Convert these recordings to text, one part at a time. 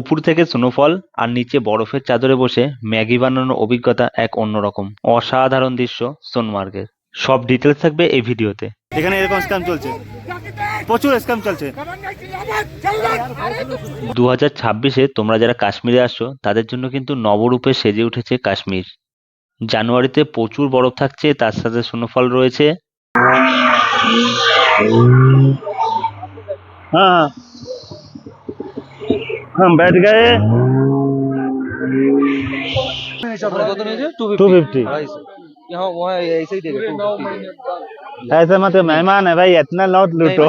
উপর থেকে স্নোফল আর নিচে বরফের চাদরে বসে ম্যাগি বানানোর অভিজ্ঞতা এক অন্যরকম অসাধারণ দৃশ্য সোনমার্গের। সব ডিটেলস থাকবে এই ভিডিওতে। এখানে এরকম স্ক্যাম চলছে, প্রচুর স্ক্যাম চলছে। 2026-এ তোমরা যারা কাশ্মীরে আসছো তাদের জন্য কিন্তু নবরূপে সেজে উঠেছে কাশ্মীর। জানুয়ারিতে প্রচুর বরফ থাকছে, তার সাথে স্নোফল রয়েছে। हाँ हम बैठ गए। 250 यहाँ वहाँ ऐसे ही देगा 250। ऐसे मत मेहमान है भाई, इतना लौट लूटो।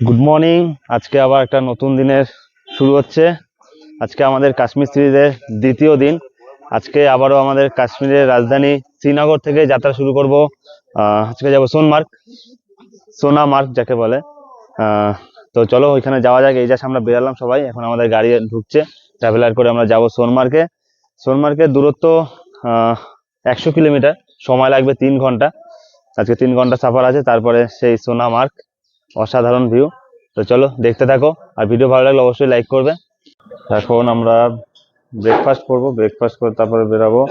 গুড মর্নিং, আজকে আবার একটা নতুন দিনের শুরু হচ্ছে। আজকে আমাদের কাশ্মীর সিরিজের দ্বিতীয় দিন। আজকে আবারও আমাদের কাশ্মীরের রাজধানী শ্রীনগর থেকে যাত্রা শুরু করব। আজকে যাব সোনামার্গ যাকে বলে। তো চলো ওইখানে যাওয়া যাক। এই জাস্ট আমরা বেরালাম সবাই, এখন আমাদের গাড়ি ঢুকছে, ট্রাভেলার করে আমরা যাব সোনমার্গে। সোনমার্গের দূরত্ব 100 কিলোমিটার, সময় লাগবে 3 ঘন্টা। আজকে 3 ঘন্টা সাফার আছে, তারপরে সেই সোনামার্গ। অসাধারণ ভিউ। তো চলো দেখতে থাকো, আর ভিডিও ভালো লাগলে অবশ্যই লাইক করবে। এখন আমরা ব্রেকফাস্ট করবো, ব্রেকফাস্ট করে তারপরে বেরাবো।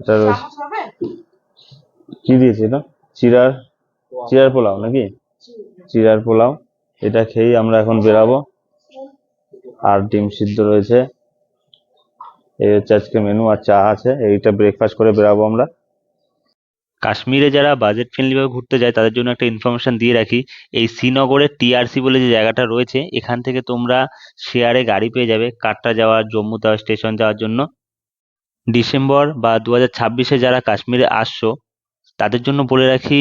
এটা কি দিয়েছে এটা? চিরার পোলাও নাকি? চিরার পোলাও, এটা খেয়েই আমরা এখন বেরাবো। আর ডিম সিদ্ধ রয়েছে, এই হচ্ছে আজকে মেনু, আর চা আছে। এইটা ব্রেকফাস্ট করে বেরাবো আমরা। কাশ্মীরে যারা বাজেট ফ্রেন্ডলি ভাবে ঘুরতে যায় তাদের জন্য একটা ইনফরমেশন দিয়ে রাখি। এই শ্রীনগরের টিআরসি বলে যে জায়গাটা রয়েছে, এখান থেকে তোমরা শেয়ারে গাড়ি পেয়ে যাবে কাটরা যাওয়ার, জম্মু তাওয়া স্টেশন যাওয়ার জন্য। ডিসেম্বর বা 2026-এ যারা কাশ্মীরে আসছো তাদের জন্য বলে রাখি,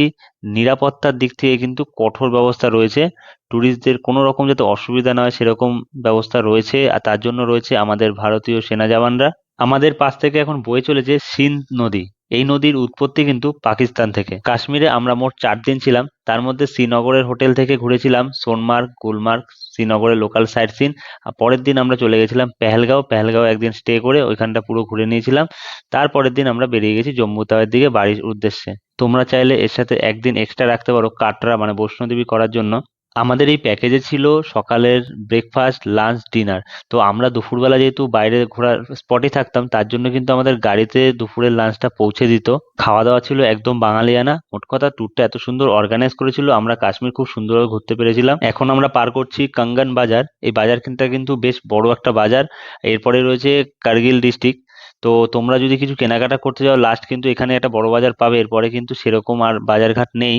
নিরাপত্তার দিক থেকে কিন্তু কঠোর ব্যবস্থা রয়েছে। ট্যুরিস্টদের কোনো রকম যাতে অসুবিধা না হয় সেরকম ব্যবস্থা রয়েছে, আর তার জন্য রয়েছে আমাদের ভারতীয় সেনা জওয়ানরা। আমাদের পাশ থেকে এখন বয়ে চলেছে সিন্ধ নদী। এই নদীর উৎপত্তি কিন্তু পাকিস্তান থেকে। কাশ্মীরে আমরা মোট 4 দিন ছিলাম, তার মধ্যে শ্রীনগরের হোটেল থেকে ঘুরেছিলাম সোনমার্গ, গুলমার্গ, শ্রীনগরের লোকাল সাইট সিন। আর পরের দিন আমরা চলে গেছিলাম পেহেলগাঁও একদিন স্টে করে ওইখানটা পুরো ঘুরে নিয়েছিলাম। তারপরের দিন আমরা বেরিয়ে গেছি জম্মু তাওয়ার দিকে বাড়ির উদ্দেশ্যে। তোমরা চাইলে এর সাথে একদিন এক্সট্রা রাখতে পারো কাটরা মানে বৈষ্ণোদেবী করার জন্য। আমাদের এই প্যাকেজে ছিল সকালের ব্রেকফাস্ট, লাঞ্চ, ডিনার। তো আমরা দুপুরবেলা যেহেতু বাইরে ঘোরার স্পটে থাকতাম, তার জন্য কিন্তু আমাদের গাড়িতে দুপুরের লাঞ্চটা পৌঁছে দিত। খাওয়া দাওয়া ছিল একদম বাঙালিয়ানা। মোট কথা ট্যুরটা এত সুন্দর অর্গানাইজ করেছিল, আমরা কাশ্মীর খুব সুন্দরভাবে ঘুরতে পেরেছিলাম। এখন আমরা পার করছি কাঙ্গন বাজার। এই বাজারটা কিন্তু বেশ বড় একটা বাজার। এরপরে রয়েছে কার্গিল ডিস্ট্রিক্ট। তো তোমরা যদি কিছু কেনাকাটা করতে যাও, লাস্ট কিন্তু এখানে একটা বড় বাজার পাবে, এরপরে কিন্তু সেরকম আর বাজারঘাট নেই।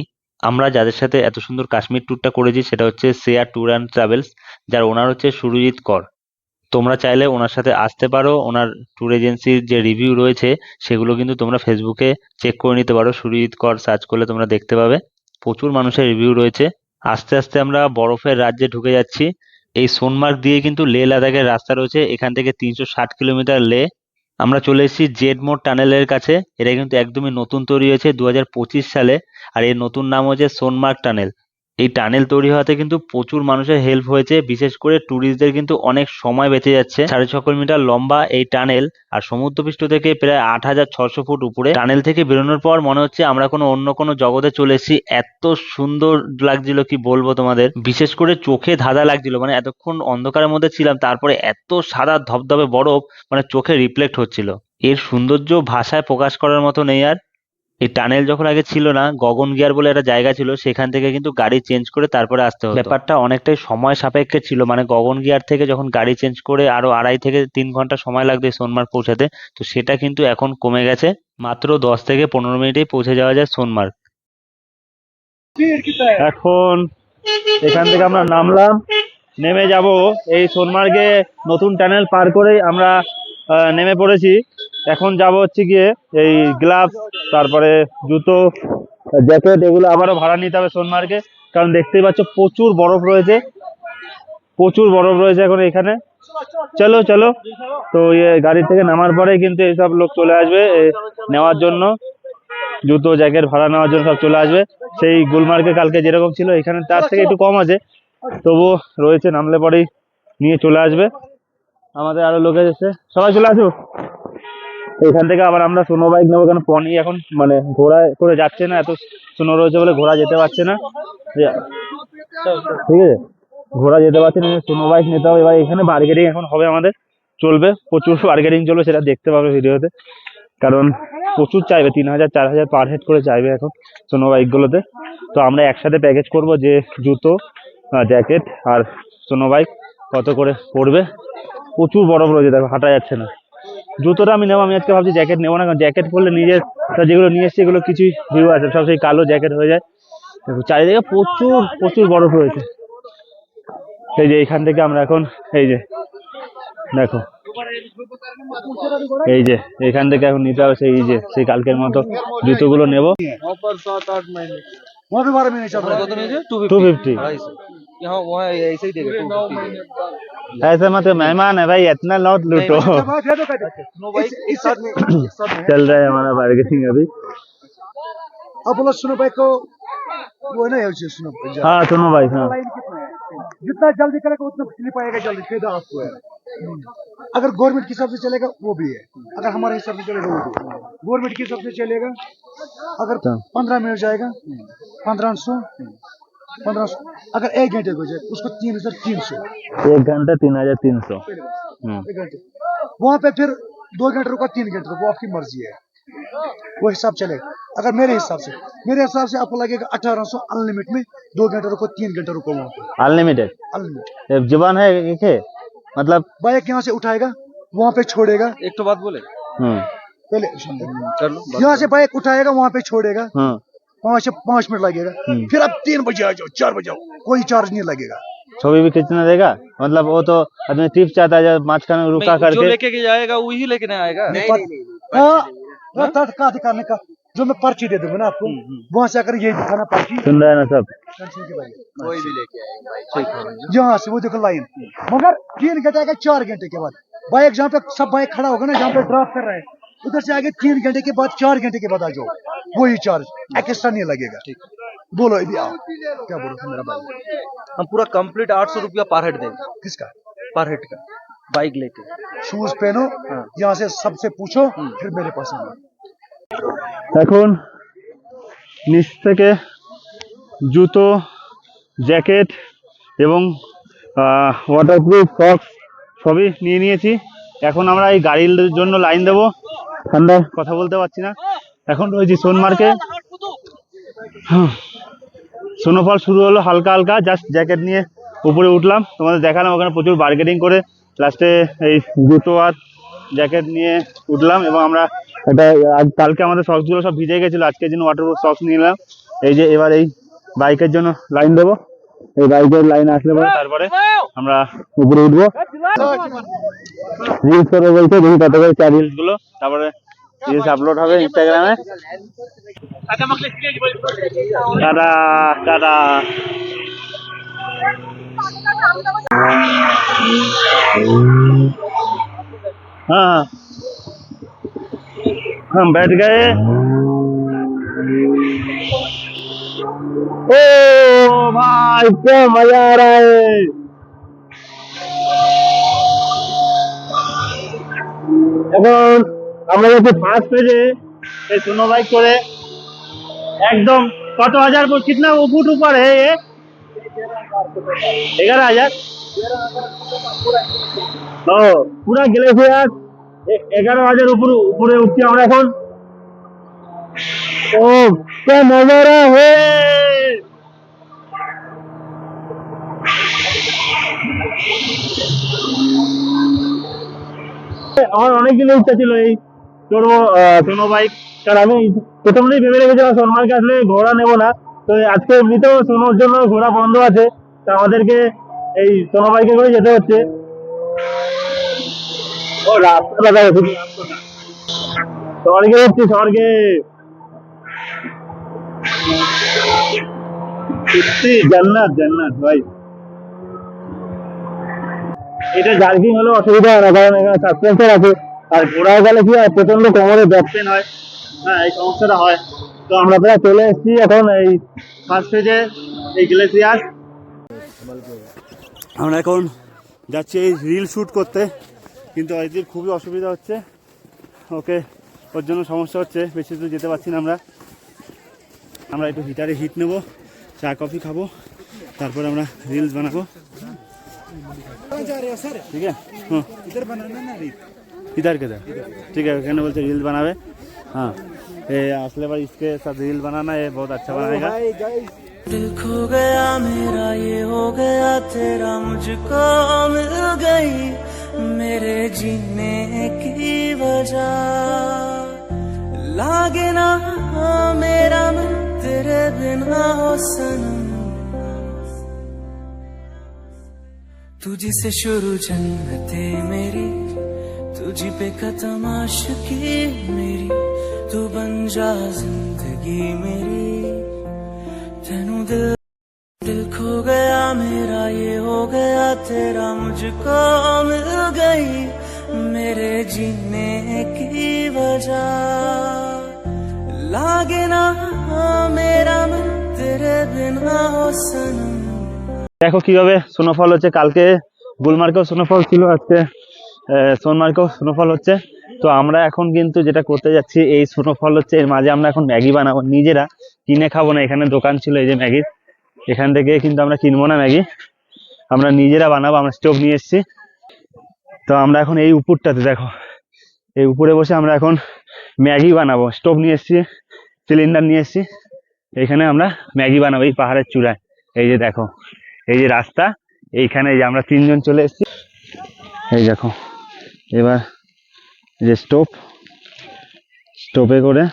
আমরা যাদের সাথে এত সুন্দর কাশ্মীর ট্যুরটা করেছি সেটা হচ্ছে শ্রেয়া ট্যুর অ্যান্ড ট্রাভেলস, যার ওনার হচ্ছে সুরজিৎ কর। তোমরা চাইলে ওনার সাথে আসতে পারো। ওনার ট্যুর এজেন্সির যে রিভিউ রয়েছে সেগুলো কিন্তু তোমরা ফেসবুকে চেক করে নিতে পারো। সুরজিৎ কর সার্চ করলে তোমরা দেখতে পাবে, প্রচুর মানুষের রিভিউ রয়েছে। আস্তে আস্তে আমরা বরফের রাজ্যে ঢুকে যাচ্ছি। এই সোনমার্গ দিয়ে কিন্তু লে লাদাখের রাস্তা রয়েছে, এখান থেকে 360 কিলোমিটার লে। আমরা চলে এসেছি জেড মোড় টানেলের কাছে। এটা কিন্তু একদমই নতুন তৈরি হয়েছে 2025 সালে, আর এর নতুন নাম হচ্ছে সোনমার্গ টানেল। এই টানেল তৈরি হওয়াতে কিন্তু প্রচুর মানুষের হেল্প হয়েছে, বিশেষ করে ট্যুরিস্টদের কিন্তু অনেক সময় বেঁচে যাচ্ছে। 6.5 কিলোমিটার লম্বা এই টানেল, আর সমুদ্রপৃষ্ঠ থেকে প্রায় 8,600 ফুট উপরে। টানেল থেকে বেরোনোর পর মনে হচ্ছে আমরা অন্য কোনো জগতে চলে এসেছি। এত সুন্দর লাগছিল কি বলবো তোমাদের, বিশেষ করে চোখে ধাঁধা লাগছিল। মানে এতক্ষণ অন্ধকারের মধ্যে ছিলাম, তারপরে এত সাদা ধবধবে বরফ মানে চোখে রিফ্লেক্ট হচ্ছিল। এর সৌন্দর্য ভাষায় প্রকাশ করার মতো নেই আর। এই টানেল যখন আগে ছিল না, গগন গিয়ার বলে একটা জায়গা ছিল, সেখান থেকে কিন্তু গাড়ি চেঞ্জ করে তারপরে আসতে হতো। ব্যাপারটা অনেকটাই সময় সাপেক্ষে ছিল, মানে গগন গিয়ার থেকে যখন গাড়ি চেঞ্জ করে আরো 2.5 থেকে 3 ঘন্টা সময় লাগবে সোনমার্গ পৌঁছাতে, তো সেটা কিন্তু এখন কমে গেছে। মাত্র 10 থেকে 15 মিনিটেই পৌঁছে যাওয়া যায় সোনমার্গ। এখন এখান থেকে আমরা নামলাম, নেমে যাব এই সোনমার্গে। নতুন টানেল পার করেই আমরা নেমে পড়েছি। এখন যাব হচ্ছে গিয়ে এই গ্লাভস, তারপরে জুতো, জ্যাকেট, এগুলো আবারও ভাড়া নিতে হবে সোনমার্গে, কারণ দেখতেই পাচ্ছ প্রচুর বরফ রয়েছে, প্রচুর বরফ রয়েছে এখন এখানে। চলো চলো, তো গাড়ি থেকে নামার পরে কিন্তু এইসব লোক চলে আসবে নেওয়ার জন্য, জুতো জ্যাকেট ভাড়া নেওয়ার জন্য সব চলে আসবে। সেই গুলমার্গে কালকে যেরকম ছিল এখানে তার থেকে একটু কম আছে, তবুও রয়েছে, নামলে পরেই নিয়ে চলে আসবে। আমাদের আরো লোক এসেছে, সবাই চলে আসো। এখান থেকে আবার আমরা সোনো বাইক নেবো, কারণ পনি এখন মানে ঘোড়ায় করে যাচ্ছে না, এত সোনো রয়েছে বলে ঘোড়া যেতে পারছে না, ঠিক আছে। ঘোরা যেতে পারছি না, সোনো বাইক নিতে হবে। এবার এখানে বার্গেনিং এখন হবে, আমাদের চলবে, প্রচুর বার্গেনিং চলবে, সেটা দেখতে পাবে ভিডিওতে। কারণ প্রচুর চাইবে, 3,000 4,000 পার হেড করে চাইবে এখন সোনো বাইকগুলোতে। তো আমরা একসাথে প্যাকেজ করব যে জুতো, জ্যাকেট আর সোনো বাইক কত করে পড়বে। প্রচুর বরফ রয়েছে, দেখো হাঁটা যাচ্ছে না। জুতোটা আমি নেবো, আমি আজকে ভাবছি জ্যাকেট নেবো না, কারণ জ্যাকেট পরলে নিজের যেগুলো নিয়ে এসছি এগুলো কিছুই ভিউ আছে, সব সেই কালো জ্যাকেট হয়ে যায়। দেখো চারিদিকে প্রচুর প্রচুর বরফ রয়েছে। এই যে এইখান থেকে আমরা এখন, এই যে দেখো, এই যে এখান থেকে এখন নিতে হবে সেই যে সেই কালকের মতো জুতোগুলো নেবো। वहाँ पर 7-8 महीने वहाँ पे 12 महीने चल रहा है। तो नहीं 250। 250 यहाँ वहाँ ऐसे ही देगा 250। ऐसे मत, मेहमान है भाई, इतना लौट लूटो। स्नो बाइक एक साथ में चल रहा है हमारा बार्गेनिंग अभी। अब बोला सुनो भाई को वो है ना ये सुनो हाँ सुनो भाई, हाँ जितना जल्दी करेगा उतना बिजली पाएगा जल्दी, फायदा आपको है। अगर गवर्नमेंट के हिसाब से चलेगा वो भी है, अगर हमारे हिसाब से चलेगा वो भी है। गवर्नमेंट के हिसाब से चलेगा अगर 15 मिनट जाएगा 1500, अगर 1 घंटे को जाए उसको 3,300। 1 घंटा 3,300। 1 घंटे वहाँ पे फिर 2 घंटे रुका 3 घंटे रुको, आपकी मर्जी है, वो हिसाब चलेगा। अगर मेरे हिसाब से आपको लगेगा 1800 अनलिमिट में, 2 घंटे रुको 3 घंटे रुको वहाँ पे अनलिमिटेड अनलिमिटेड। जुबान है एक है, मतलब बाइक यहाँ से उठाएगा वहाँ पे छोड़ेगा, एक तो बात बोले पहले कर लो यहाँ से बाइक उठाएगा वहाँ पे छोड़ेगा, हाँ 5 से 5 मिनट लगेगा, फिर अब 3 बजे आ जाओ 4 बजे आओ, कोई चार्ज नहीं लगेगा। छवि भी खींचना देगा, मतलब वो तो आदमी टिप चाहता है, जब माझखाने रुका जो करके। लेके के जाएगा वही लेके ना आएगा। हाँ का दिखाने का, जो मैं पर्ची दे दूंगा ना आपको, वहाँ से अगर यही दिखाना पर्ची, सुन रहा है ना सब। कोई भी लेके आएगा यहाँ से वो देखो लाइन, मगर 3 घंटे आएगा 4 घंटे के बाद बाइक, जहाँ पे सब बाइक खड़ा होगा ना, जहाँ पे ड्रॉप कर रहा है उधर से आगे 3 घंटे के बाद 4 घंटे के बाद आ जाओ, वही चार्ज एक्स्ट्रा नहीं लगेगा। बोलो अभी आओ, क्या बोलो मेरा भाई? हम पूरा कंप्लीट 800 रुपया पर हेड देंगे, किसका? पर हेड का बाइक लेके। शूज पहनो, यहाँ से सबसे पूछो, फिर मेरे पास आना। এখন নিচ থেকে জুতো, জ্যাকেট এবং ওয়াটারপ্রুফ সক্স সবই নিয়ে নিয়েছি। এখন আমরা এই গাড়ির জন্য লাইন দেবো, ঠান্ডায় কথা বলতে পারছি না। এখন রয়েছি সোনমার্গে, স্নোফল শুরু হলো হালকা হালকা, জাস্ট জ্যাকেট নিয়ে উপরে উঠলাম, তোমাদের দেখালাম ওখানে প্রচুর বার্গেনিং করে লাস্টে এই জুতো আর জ্যাকেট নিয়ে উঠলাম। এবং আমরা এটা কালকে আমাদের সক্সগুলো সব ভিজে গেছিলো, আজকের জন্য ওয়াটারপ্রুফ সক্স নিয়ে নিলাম। এই যে এবার এই বাইকের জন্য লাইন দেবো, এই বাইকের লাইন আসলে পরে তারপরে আমরা উপরে উঠবো। রিলস করে বলছে, দেখি কত করে 4 রিলস গুলো, তারপরে রিলস আপলোড হবে ইনস্টাগ্রামে। Tata tata. हाँ हम बैठ गए। ओ भाई क्या मजा आ रहा है। এখন আমরা যদি 5 পেজে এই সোনো বাইক করে একদম কত হাজার ফুট, कितना फुट ऊपर है ये? 11,000। ও পুরা গ্লেসিয়ার 11,000 উপরে উঠছি আমরা এখন। ও क्या नजारा है। আমার অনেকদিনের ইচ্ছা ছিল এই চড়বো সোনো বাইক, কারণ আমি প্রথমেই ভেবে রেখেছিলাম সোনমার্গে আসলে ঘোড়া নেবো না, তো আজকে এমনিতেও সোনোর জন্য ঘোড়া বন্ধ আছে, তা আমাদেরকে এই সোনো বাইকে করে যেতে হচ্ছে। ও রাস্তাটা দেখো, স্বর্গে হচ্ছে, স্বর্গে সত্যি জান্নাত জান্নাত ভাই। এটা জার্কিং হলে অসুবিধা হয় না, কারণ এখানে সাসপেন্সার আছে, আর ঘোড়ায় গেলে কি হয় প্রচন্ড কোমরে ব্যাক পেন হয়, হ্যাঁ এই সমস্যাটা হয়। তো আমরা প্রায় চলে এসেছি এখন এই ফার্স্ট পেজে এই গ্লেসিয়ার। আমরা এখন যাচ্ছি এই রিল শ্যুট করতে, কিন্তু অজিতের খুবই অসুবিধা হচ্ছে, ওকে ওর জন্য সমস্যা হচ্ছে, বেশি দূর যেতে পারছি না আমরা একটু হিটারে হিট নেবো, চা কফি খাবো, তারপর আমরা রিলস বানাবো। जा रहे हो सर ठीक है इधर बनाना ना रीत इधर किधर ठीक है कहने बोलते रील बनावे हाँ ये असले भाई इसके साथ रील बनाना ये बहुत अच्छा बनाएगा दिल खो गया मेरा ये हो गया तेरा मुझको मिल गई मेरे जीने की वजह लागे ना मेरा मन तेरे बिना हो सनम तुझसे शुरू जन्नते मेरी तुझी पे खत्म आशिकी मेरी तू बन जा जिंदगी मेरी तेनू दिल खो गया मेरा ये हो गया तेरा मुझको मिल गई मेरे जीने की वजह लागे ना मेरा मन तेरे बिना हो सनम দেখো কিভাবে স্নোফল হচ্ছে কালকে গুলমার্গেও স্নোফল ছিল আজকে সোনমার্গেও স্নোফল হচ্ছে তো আমরা এখন কিন্তু যেটা করতে যাচ্ছি এই স্নোফল হচ্ছে এর মাঝে আমরা এখন ম্যাগি বানাবো নিজেরা কিনে খাবো না এখানে দোকান ছিল এই যে ম্যাগির এখান থেকে কিন্তু আমরা কিনবো না ম্যাগি আমরা নিজেরা বানাবো আমরা স্টোভ নিয়ে এসেছি তো আমরা এখন এই উপরটাতে দেখো এই উপরে বসে আমরা এখন ম্যাগি বানাবো স্টোভ নিয়ে এসেছি সিলিন্ডার নিয়ে এসেছি এখানে আমরা ম্যাগি বানাবো এই পাহাড়ের চূড়ায় এই যে দেখো এই যে রাস্তা এইখানে এই যে আমরা তিনজন চলে এসেছি এই দেখো এবার এই যে স্টোভে করে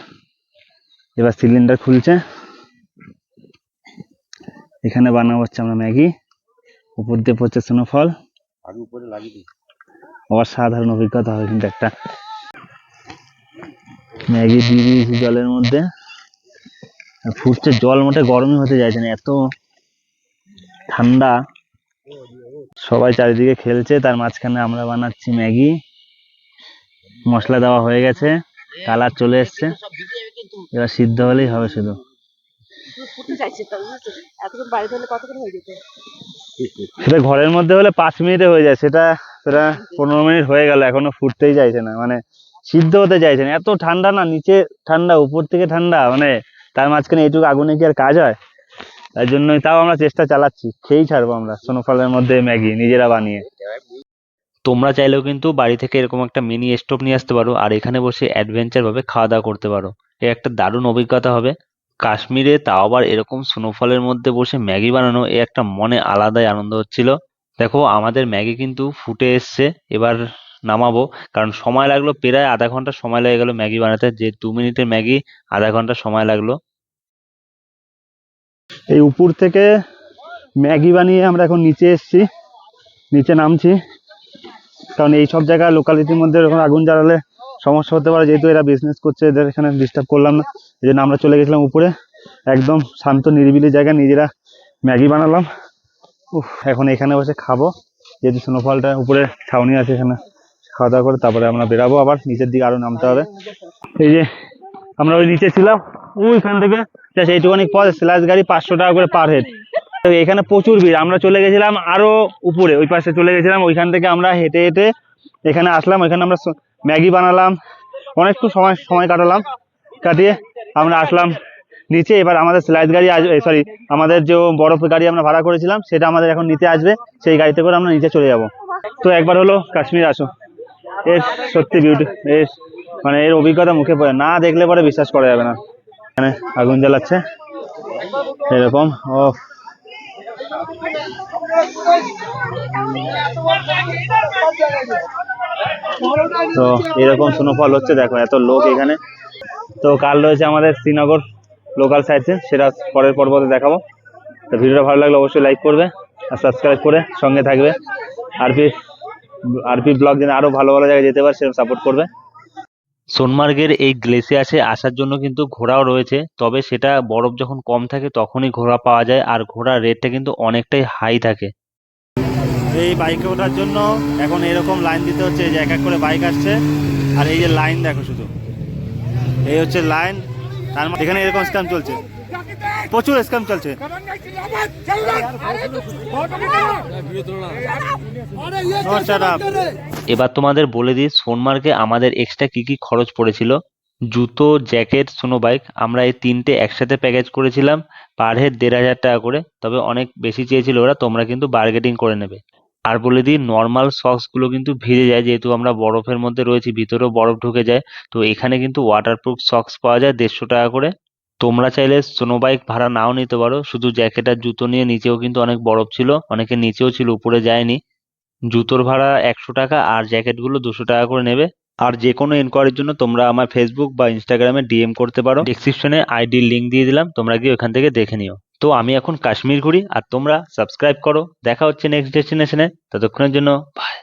এবার সিলিন্ডার খুলছে এখানে বানাবো হচ্ছে আমরা ম্যাগি উপর দিয়ে পড়ছে স্নোফল অসাধারণ অভিজ্ঞতা হবে কিন্তু একটা ম্যাগি দিয়ে দিয়েছি জলের মধ্যে আর ফুটছে জল মোটে গরমই হতে চাইছে না এত ঠান্ডা সবাই চারিদিকে খেলছে তার মাঝখানে আমরা বানাচ্ছি ম্যাগি মশলা দেওয়া হয়ে গেছে কালার চলে এসছে এবার সিদ্ধ হলেই হবে শুধু সেটা ঘরের মধ্যে হলে 5 মিনিটে হয়ে যায় সেটা সেটা 15 মিনিট হয়ে গেল এখনো ফুটতেই চাইছে না মানে সিদ্ধ হতে চাইছে না এত ঠান্ডা না নিচে ঠান্ডা উপর থেকে ঠান্ডা মানে তার মাঝখানে এইটুকু আগুনে কি আর কাজ হয় তাই জন্যই তাও আমরা চেষ্টা চালাচ্ছি খেয়েই ছাড়বো আমরা স্নোফলের মধ্যে ম্যাগি নিজেরা বানিয়ে তোমরা চাইলেও কিন্তু বাড়ি থেকে এরকম একটা মিনি স্টোভ নিয়ে আসতে পারো আর এখানে বসে অ্যাডভেঞ্চার ভাবে খাওয়া দাওয়া করতে পারো এ একটা দারুণ অভিজ্ঞতা হবে কাশ্মীরে তাও আবার এরকম স্নোফলের মধ্যে বসে ম্যাগি বানানো এ একটা মনে আলাদাই আনন্দ হচ্ছিল দেখো আমাদের ম্যাগি কিন্তু ফুটে এসছে এবার নামাবো কারণ সময় লাগলো প্রায় আধা ঘন্টা সময় লেগে গেল ম্যাগি বানাতে যে 2 মিনিটের ম্যাগি আধা ঘন্টা সময় লাগলো এই উপর থেকে ম্যাগি বানিয়ে আমরা এখন নিচে এসেছি নিচে নামছি কারণ এই সব জায়গায় লোকালিটির মধ্যে এরকম আগুন জ্বালালে সমস্যা হতে পারে যেহেতু এরা বিজনেস করছে এদের এখানে ডিস্টার্ব করলাম না এই জন্য আমরা চলে গেছিলাম উপরে একদম শান্ত নিরিবিলি জায়গায় নিজেরা ম্যাগি বানালাম এখন এখানে বসে খাবো যেহেতু স্নোফলটা উপরে ছাউনি আছে এখানে খাওয়া দাওয়া করে তারপরে আমরা বেরাবো আবার নিচের দিকে আরো নামতে হবে এই যে আমরা ওই নিচে ছিলাম ওইখান থেকে এইটুখানি পথ স্ল্যাশ গাড়ি 500 টাকা করে পার হেড এখানে প্রচুর ভিড় আমরা চলে গেছিলাম আরো উপরে ওই পাশে চলে গেছিলাম ওইখান থেকে আমরা হেঁটে হেঁটে এখানে আসলাম ওইখানে আমরা ম্যাগি বানালাম অনেকটু সময় কাটালাম কাটিয়ে আমরা আসলাম নিচে এবার আমাদের স্লাইড গাড়ি আসবে সরি আমাদের যে বরফ গাড়ি আমরা ভাড়া করেছিলাম সেটা আমাদের এখন নিচে আসবে সেই গাড়িতে করে আমরা নিচে চলে যাব তো একবার হলো কাশ্মীর আসো এর সত্যি বিউটি এর মানে এর অভিজ্ঞতা মুখে পড়ে না দেখলে পরে বিশ্বাস করা যাবে না এখানে আগুন জ্বালাচ্ছে এরকম ও তো এরকম স্নোফল হচ্ছে দেখো এত লোক এখানে তো কাল রয়েছে আমাদের শ্রীনগর লোকাল সাইটে সেটা পরের পর্বতে দেখাবো তো ভিডিওটা ভালো লাগলে অবশ্যই লাইক করবে আর সাবস্ক্রাইব করে সঙ্গে থাকবে আরপি ব্লগ যেন আরো ভালো ভালো জায়গায় যেতে পারে সেরকম সাপোর্ট করবে সোনমার্গের এই গ্লেসিয়াসে আসার জন্য কিন্তু ঘোড়াও রয়েছে তবে সেটা বরফ যখন কম থাকে তখনই ঘোড়া পাওয়া যায় আর ঘোড়ার রেটটা কিন্তু অনেকটাই হাই থাকে এই বাইকে ওঠার জন্য এখন এরকম লাইন দিতে হচ্ছে এই যে এক এক করে বাইক আসছে আর এই যে লাইন দেখো শুধু এই হচ্ছে লাইন তার মানে এখানে এরকম স্ক্যাম চলছে প্রচুর স্ক্যাম চলছে এবার তোমাদের বলে দিই সোনমার্গে আমাদের এক্সট্রা কি কি খরচ পড়েছিল জুতো জ্যাকেট স্নো বাইক আমরা এই তিনটে একসাথে প্যাকেজ করেছিলাম পার হেড 1500 টাকা করে তবে অনেক বেশি চেয়েছিল ওরা তোমরা কিন্তু বার্গেটিং করে নেবে আর বলে দিই, নর্মাল সক্স গুলো কিন্তু ভিজে যায়, যেহেতু আমরা বরফের মধ্যে রয়েছি, ভিতরেও বরফ ঢুকে যায়। তো এখানে কিন্তু ওয়াটারপ্রুফ সক্স পাওয়া যায় 150 টাকা করে। তোমরা চাইলে স্নো বাইক ভাড়া নাও নিতে পারো, শুধু জ্যাকেট আর জুতো নিয়ে। নিচেও কিন্তু অনেক বরফ ছিল, অনেকে নিচেও ছিল, উপরে যায়নি। জুতোর ভাড়া 100 টাকা আর জ্যাকেট গুলো 200 টাকা করে নেবে। আর যে কোনো এনকোয়ারির জন্য তোমরা আমার ফেসবুক বা ইনস্টাগ্রামে ডিএম করতে পারো, ডেসক্রিপশনে আইডির লিংক দিয়ে দিলাম, তোমরা গিয়ে ওখান থেকে দেখে নিও। তো আমি এখন কাশ্মীর ঘুরি, আর তোমরা সাবস্ক্রাইব করো। দেখা হচ্ছে নেক্সট ডেস্টিনেশনে, ততক্ষণের জন্য বাই।